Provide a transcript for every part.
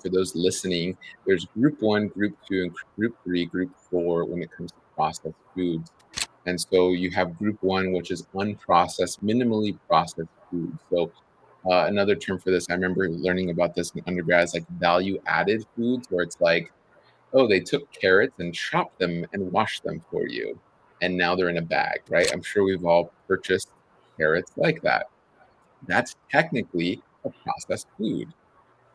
For those listening, there's group one, group two, and group three, group four when it comes to processed foods. And so you have group one, which is unprocessed, minimally processed food. So another term for this, I remember learning about this in undergrad, is like value added foods, where it's like, oh, they took carrots and chopped them and washed them for you. And now they're in a bag, right? I'm sure we've all purchased carrots like that. That's technically a processed food,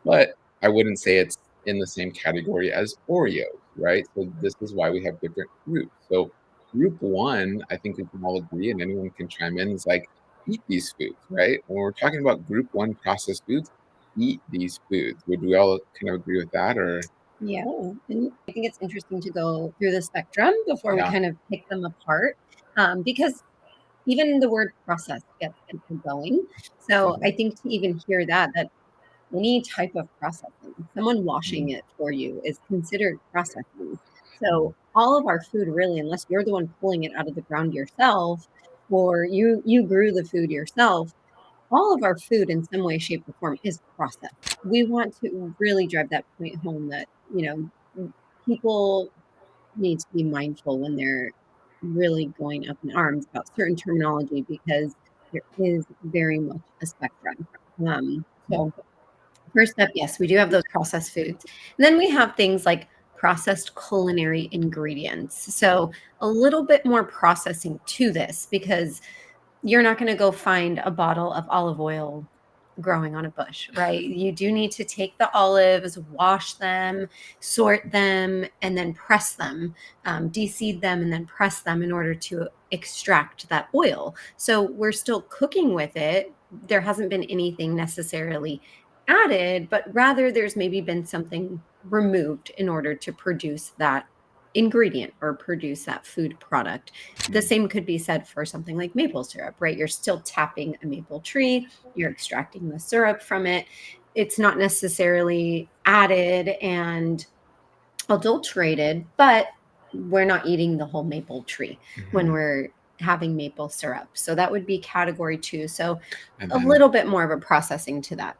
but I wouldn't say it's in the same category as Oreos, right? So this is why we have different groups. So group one, I think we can all agree, and anyone can chime in, is like eat these foods, right? When we're talking about group one processed foods, eat these foods. Would we all kind of agree with that, or Yeah, and I think it's interesting to go through the spectrum before we yeah? kind of pick them apart, because even the word process gets people going. So Mhm. I think to even hear that any type of processing, someone washing Mhm. it for you is considered processing. Mhm. So all of our food really, unless you're the one pulling it out of the ground yourself, or you grew the food yourself, all of our food in some way, shape, or form is processed. We want to really drive that point home that, people need to be mindful when they're really going up in arms about certain terminology because there is very much a spectrum. So first up, yes, we do have those processed foods. And then we have things like processed culinary ingredients. So a little bit more processing to this because you're not going to go find a bottle of olive oil growing on a bush, right? You do need to take the olives, wash them, sort them, and then press them, deseed them, and then press them in order to extract that oil. So we're still cooking with it. There hasn't been anything necessarily added, but rather there's maybe been something removed in order to produce that ingredient or produce that food product. The Mhm. same could be said for something like maple syrup, right? You're still tapping a maple tree, you're extracting the syrup from it. It's not necessarily added and adulterated, but we're not eating the whole maple tree when Mhm. we're having maple syrup. So that would be category two. So And a then little bit more of a processing to that.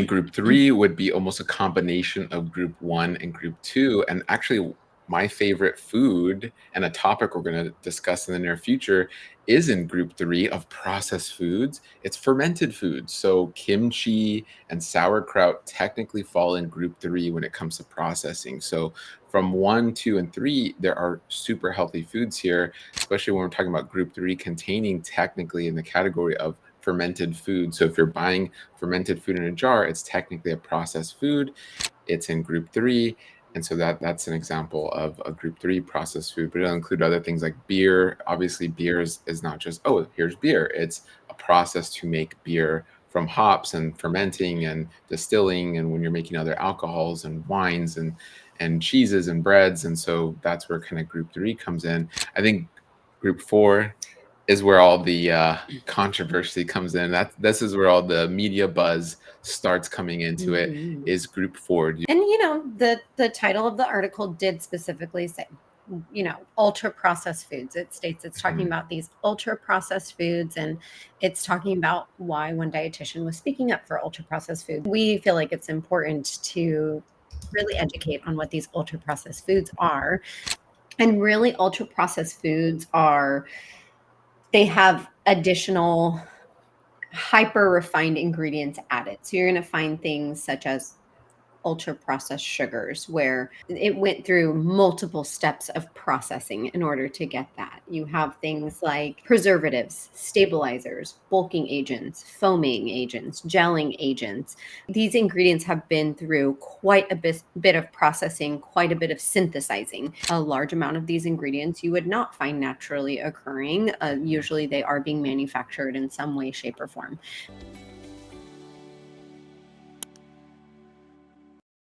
group three would be almost a combination of group one and group two. And actually, my favorite food and a topic we're going to discuss in the near future is in group three of processed foods. It's fermented foods. So kimchi and sauerkraut technically fall in group three when it comes to processing. So from one, two, and three, there are super healthy foods here, especially when we're talking about group three containing technically in the category of fermented food. So if you're buying fermented food in a jar, it's technically a processed food. It's in group three. And so that's an example of a group three processed food, but it'll include other things like beer. Obviously, beer is not just, oh, here's beer. It's a process to make beer from hops and fermenting and distilling, and when you're making other alcohols and wines and cheeses and breads. And so that's where kind of group three comes in. I think group four is where all the controversy comes in. That this is where all the media buzz starts coming into it. Mhm. Is group four? And the title of the article did specifically say, ultra processed foods. It states it's talking Mhm. about these ultra processed foods, and it's talking about why one dietitian was speaking up for ultra processed foods. We feel like it's important to really educate on what these ultra processed foods are. And really, ultra processed foods are, they have additional hyper refined ingredients added. So you're going to find things such as ultra processed sugars where it went through multiple steps of processing in order to get that. You have things like preservatives, stabilizers, bulking agents, foaming agents, gelling agents. These ingredients have been through quite a bit of processing, quite a bit of synthesizing. A large amount of these ingredients you would not find naturally occurring. Usually they are being manufactured in some way, shape, or form.